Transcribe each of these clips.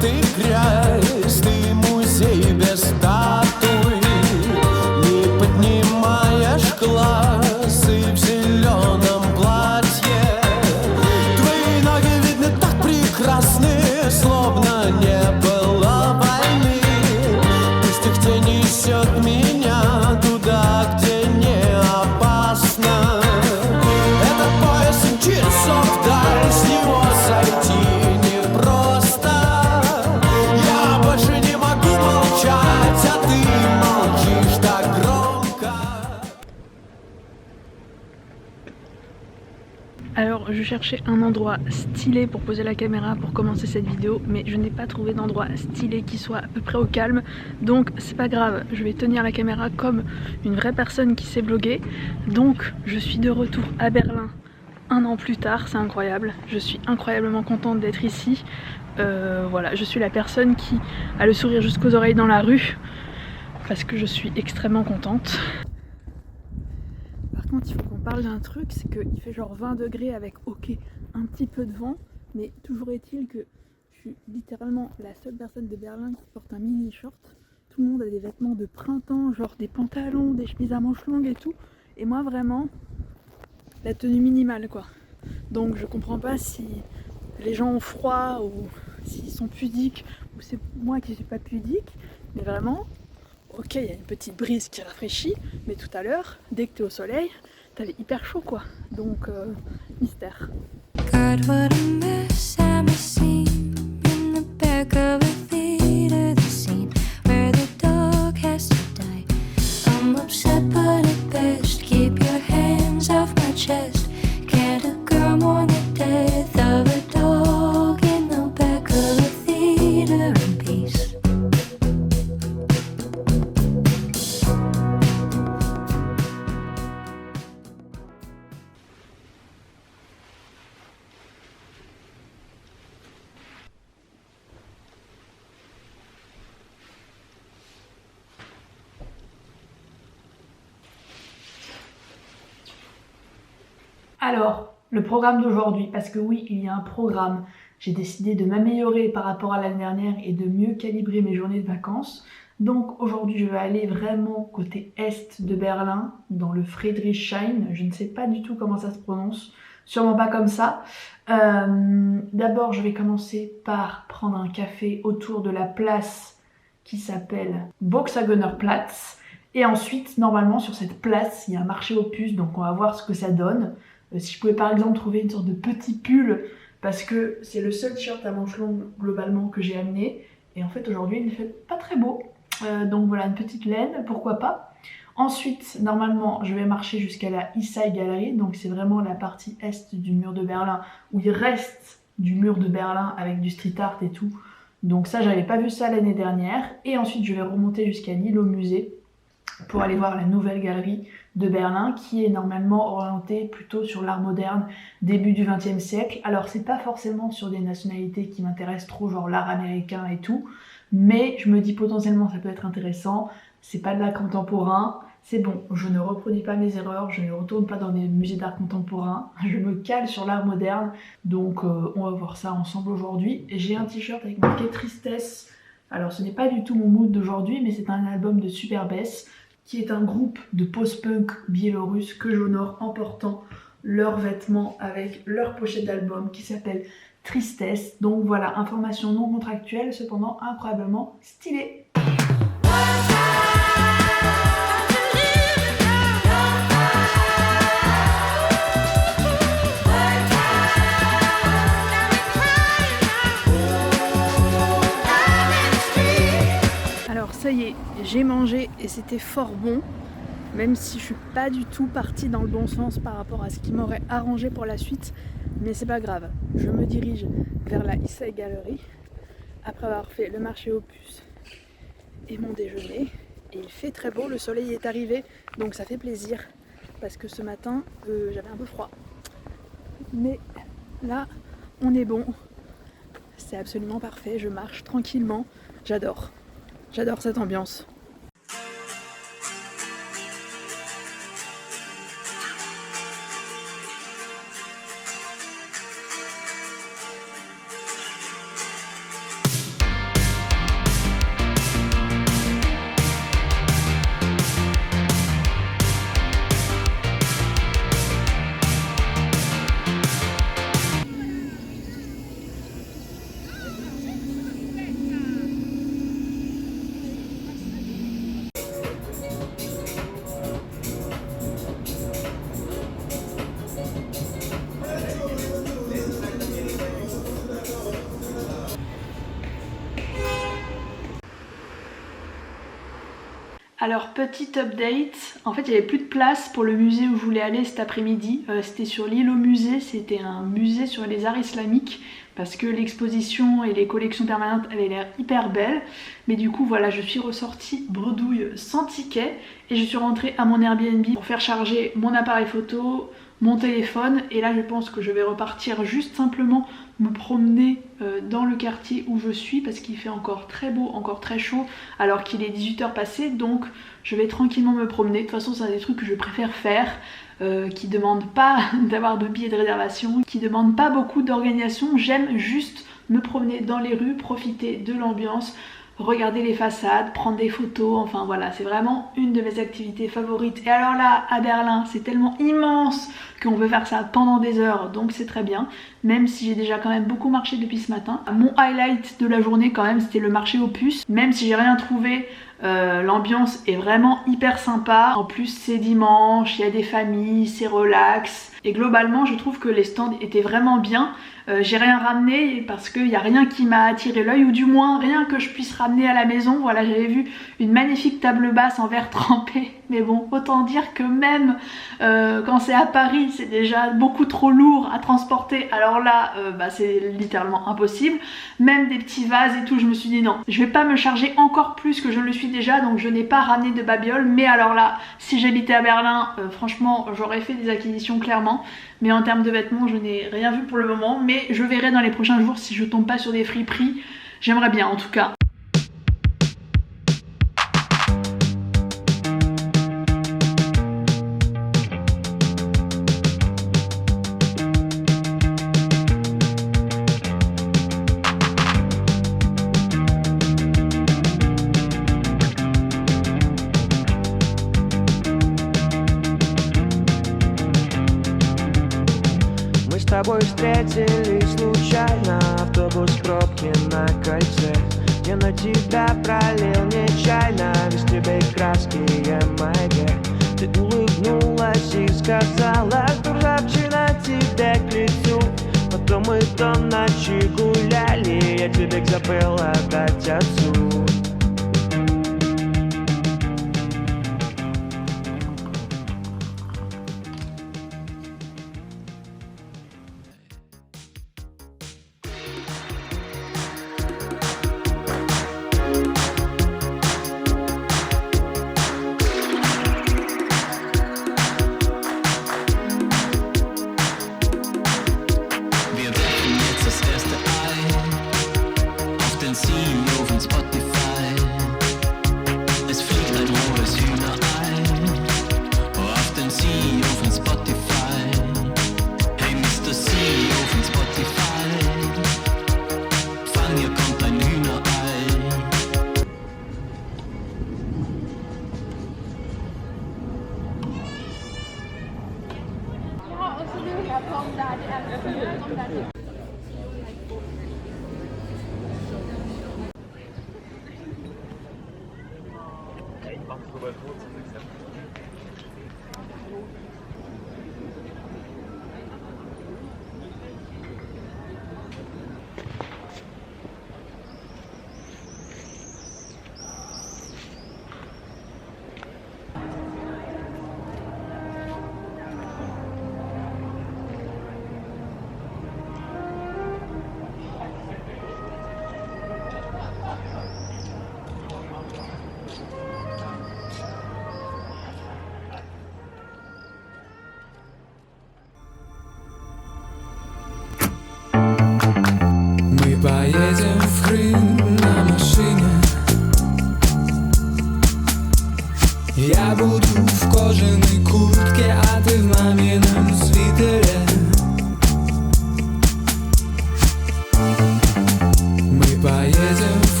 ты грязь, ты музей без статуи. Не поднимаешь глаз и в зеленом платье. Твои ноги видны так прекрасны, словно не было войны. Пусть их тень несет меня туда, где не опасно. Этот пояс часов вдаль, с него сойти непросто. Я больше не могу молчать, а ты молчишь так громко. Alors je cherchais un endroit stylé pour poser la caméra pour commencer cette vidéo, mais je n'ai pas trouvé d'endroit stylé qui soit à peu près au calme, donc c'est pas grave, je vais tenir la caméra comme une vraie personne qui sait vlogger. Donc je suis de retour à Berlin un an plus tard, c'est incroyable, je suis incroyablement contente d'être ici. Voilà, je suis la personne qui a le sourire jusqu'aux oreilles dans la rue, parce que je suis extrêmement contente. Par contre, il faut qu'on parle d'un truc, c'est qu'il fait genre 20 degrés avec ok un petit peu de vent, mais toujours est-il que je suis littéralement la seule personne de Berlin qui porte un mini short. Tout le monde a des vêtements de printemps, genre des pantalons, des chemises à manches longues et tout, et moi vraiment la tenue minimale quoi. Donc je comprends pas si les gens ont froid ou s'ils sont pudiques ou c'est moi qui suis pas pudique, mais vraiment. Ok, il y a une petite brise qui rafraîchit, mais tout à l'heure, dès que t'es au soleil, t'avais hyper chaud quoi. Donc, mystère. God, what a mess I'm a scene in the back of a theater, the scene where the dog has to die. I'm upset, but at best, keep your hands off my chest. Can't a girl mourn the death of a dog in the back of a theater in peace? Alors, le programme d'aujourd'hui, parce que oui, il y a un programme. J'ai décidé de m'améliorer par rapport à l'année dernière et de mieux calibrer mes journées de vacances. Donc aujourd'hui, je vais aller vraiment côté est de Berlin, dans le Friedrichshain. Je ne sais pas du tout comment ça se prononce, sûrement pas comme ça. D'abord, je vais commencer par prendre un café autour de la place qui s'appelle Volkswagener Platz. Et ensuite, normalement, sur cette place, il y a un marché aux puces, donc on va voir ce que ça donne. Si je pouvais par exemple trouver une sorte de petit pull, parce que c'est le seul t-shirt à manches longues globalement que j'ai amené. Et en fait aujourd'hui il ne fait pas très beau. Donc voilà, une petite laine, pourquoi pas. Ensuite, normalement, je vais marcher jusqu'à la East Side Gallery. Donc c'est vraiment la partie est du mur de Berlin, où il reste du mur de Berlin avec du street art et tout. Donc ça, j'avais pas vu ça l'année dernière. Et ensuite, je vais remonter jusqu'à Lille au musée pour aller voir la nouvelle galerie de Berlin qui est normalement orientée plutôt sur l'art moderne début du XXe siècle. Alors c'est pas forcément sur des nationalités qui m'intéressent trop, genre l'art américain et tout, mais je me dis potentiellement ça peut être intéressant. C'est pas de l'art contemporain, c'est bon, je ne reproduis pas mes erreurs, je ne retourne pas dans des musées d'art contemporain, je me cale sur l'art moderne, donc on va voir ça ensemble aujourd'hui. J'ai un t-shirt avec marqué Tristesse. Alors ce n'est pas du tout mon mood d'aujourd'hui, mais c'est un album de Superbès, qui est un groupe de post-punk biélorusse que j'honore en portant leurs vêtements avec leur pochette d'album qui s'appelle Tristesse. Donc voilà, information non contractuelle, cependant incroyablement stylée. Ça y est, j'ai mangé et c'était fort bon, même si je suis pas du tout partie dans le bon sens par rapport à ce qui m'aurait arrangé pour la suite, mais c'est pas grave. Je me dirige vers la East Side Gallery après avoir fait le marché aux puces et mon déjeuner. Et il fait très beau, le soleil est arrivé, donc ça fait plaisir parce que ce matin j'avais un peu froid. Mais là, on est bon, c'est absolument parfait, je marche tranquillement, j'adore. J'adore cette ambiance. Alors petite update, en fait il n'y avait plus de place pour le musée où je voulais aller cet après-midi. C'était sur l'île au musée, c'était un musée sur les arts islamiques parce que l'exposition et les collections permanentes avaient l'air hyper belles. Mais du coup voilà, je suis ressortie bredouille sans ticket et je suis rentrée à mon Airbnb pour faire charger mon appareil photo, mon téléphone, et là je pense que je vais repartir juste simplement me promener dans le quartier où je suis parce qu'il fait encore très beau, encore très chaud alors qu'il est 18h passé, donc je vais tranquillement me promener. De toute façon c'est un des trucs que je préfère faire, qui demandent pas d'avoir de billets de réservation, qui demandent pas beaucoup d'organisation. J'aime juste me promener dans les rues, profiter de l'ambiance, regarder les façades, prendre des photos, enfin voilà, c'est vraiment une de mes activités favorites. Et alors là, à Berlin, c'est tellement immense qu'on peut faire ça pendant des heures, donc c'est très bien, même si j'ai déjà quand même beaucoup marché depuis ce matin. Mon highlight de la journée quand même, c'était le marché aux puces, même si j'ai rien trouvé. L'ambiance est vraiment hyper sympa, en plus c'est dimanche, il y a des familles, c'est relax, et globalement je trouve que les stands étaient vraiment bien. J'ai rien ramené parce qu'il n'y a rien qui m'a attiré l'œil, ou du moins rien que je puisse ramener à la maison. Voilà, j'avais vu une magnifique table basse en verre trempé, mais bon, autant dire que même quand c'est à Paris, c'est déjà beaucoup trop lourd à transporter. Alors là, c'est littéralement impossible. Même des petits vases et tout, je me suis dit non, je vais pas me charger encore plus que je le suis déjà, donc je n'ai pas ramené de babiole. Mais alors là, si j'habitais à Berlin, franchement, j'aurais fait des acquisitions clairement. Mais en termes de vêtements, je n'ai rien vu pour le moment, mais je verrai dans les prochains jours si je tombe pas sur des friperies. J'aimerais bien en tout cas. С тобой встретились случайно, автобус в пробке на кольце. Я на тебя пролил нечаянно, без тебя и краски МГ. Ты улыбнулась и сказала, что ржавчина тебе к лицу. Потом мы до ночи гуляли, я тебе забыл отдать отцу.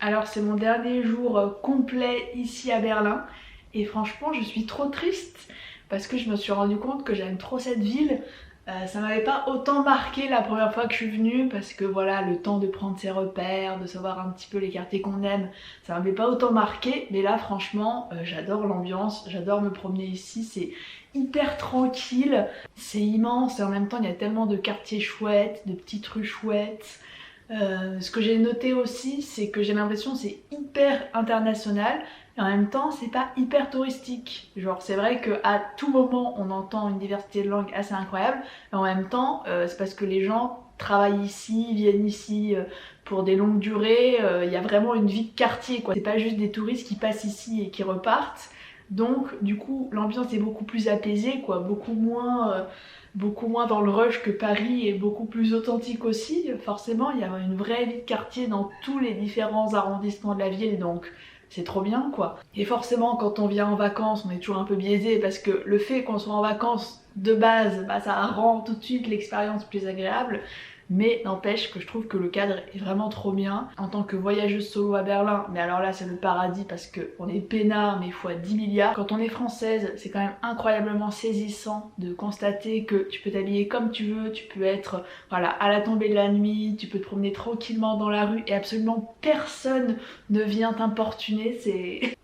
Alors c'est mon dernier jour complet ici à Berlin et franchement je suis trop triste parce que je me suis rendu compte que j'aime trop cette ville. Ça m'avait pas autant marqué la première fois que je suis venue parce que voilà, le temps de prendre ses repères, de savoir un petit peu les quartiers qu'on aime, ça m'avait pas autant marqué. Mais là franchement j'adore l'ambiance, j'adore me promener ici, c'est hyper tranquille, c'est immense et en même temps il y a tellement de quartiers chouettes, de petites rues chouettes. Ce que j'ai noté aussi, c'est que j'ai l'impression que c'est hyper international et en même temps c'est pas hyper touristique. Genre c'est vrai qu'à tout moment on entend une diversité de langues assez incroyable, mais en même temps c'est parce que les gens travaillent ici, viennent ici pour des longues durées, il y a vraiment une vie de quartier quoi. C'est pas juste des touristes qui passent ici et qui repartent. Donc du coup l'ambiance est beaucoup plus apaisée quoi, beaucoup moins dans le rush que Paris et beaucoup plus authentique aussi. Forcément il y a une vraie vie de quartier dans tous les différents arrondissements de la ville, donc c'est trop bien quoi. Et forcément quand on vient en vacances on est toujours un peu biaisé parce que le fait qu'on soit en vacances de base, bah, ça rend tout de suite l'expérience plus agréable. Mais n'empêche que je trouve que le cadre est vraiment trop bien. En tant que voyageuse solo à Berlin, mais alors là c'est le paradis parce qu'on est peinard mais fois 10 milliards. Quand on est française, c'est quand même incroyablement saisissant de constater que tu peux t'habiller comme tu veux, tu peux être voilà, à la tombée de la nuit, tu peux te promener tranquillement dans la rue et absolument personne ne vient t'importuner.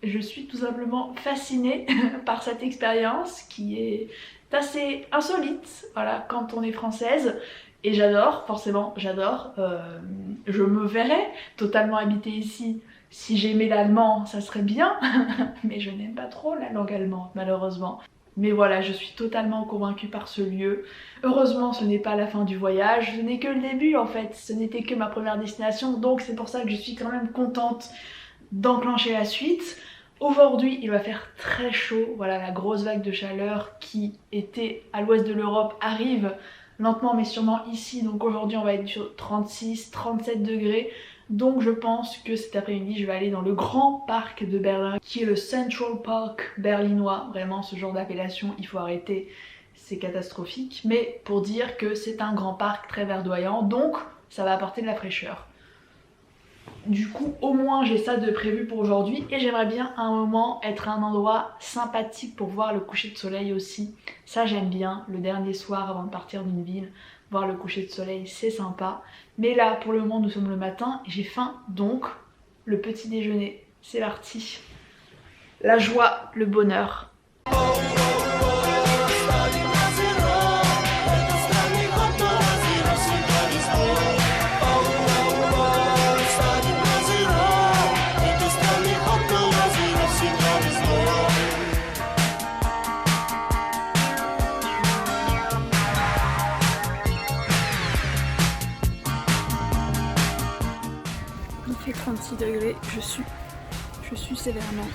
Je suis tout simplement fascinée par cette expérience qui est assez insolite, voilà, quand on est française. Et j'adore, forcément, j'adore. Je me verrais totalement habiter ici. Si j'aimais l'allemand, ça serait bien. Mais je n'aime pas trop la langue allemande, malheureusement. Mais voilà, je suis totalement convaincue par ce lieu. Heureusement, ce n'est pas la fin du voyage. Ce n'est que le début, en fait. Ce n'était que ma première destination. Donc c'est pour ça que je suis quand même contente d'enclencher la suite. Aujourd'hui, il va faire très chaud. Voilà, la grosse vague de chaleur qui était à l'ouest de l'Europe arrive lentement mais sûrement ici, donc aujourd'hui on va être sur 36-37 degrés. Donc je pense que cet après-midi je vais aller dans le grand parc de Berlin qui est le Central Park berlinois. Vraiment ce genre d'appellation il faut arrêter, c'est catastrophique. Mais pour dire que c'est un grand parc très verdoyant, donc ça va apporter de la fraîcheur. Du coup au moins j'ai ça de prévu pour aujourd'hui et j'aimerais bien à un moment être à un endroit sympathique pour voir le coucher de soleil aussi. Ça j'aime bien, le dernier soir avant de partir d'une ville, voir le coucher de soleil c'est sympa. Mais là pour le moment nous sommes le matin et j'ai faim, donc le petit déjeuner, c'est parti. La joie, le bonheur. Il fait 36 degrés, je suis sévèrement.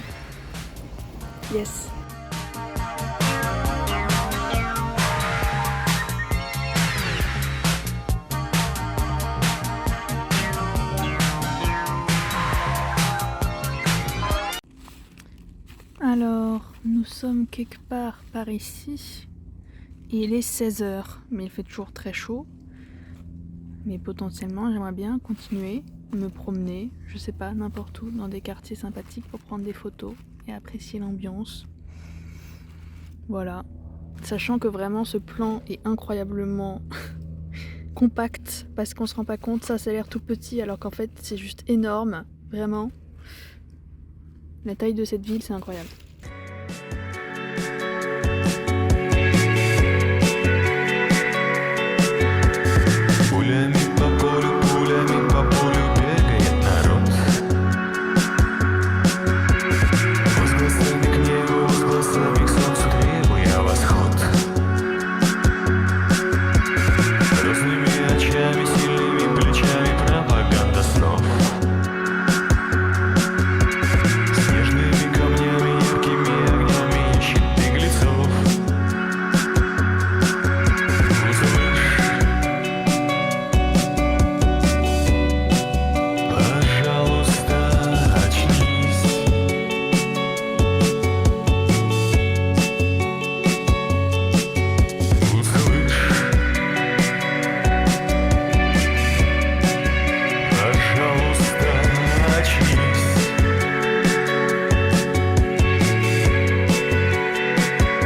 Yes. Alors, nous sommes quelque part par ici. Et il est 16h, mais il fait toujours très chaud. Mais potentiellement, j'aimerais bien continuer, me promener, je sais pas, n'importe où, dans des quartiers sympathiques pour prendre des photos et apprécier l'ambiance. Voilà. Sachant que vraiment ce plan est incroyablement compact, parce qu'on se rend pas compte, ça a l'air tout petit alors qu'en fait c'est juste énorme, vraiment. La taille de cette ville, c'est incroyable.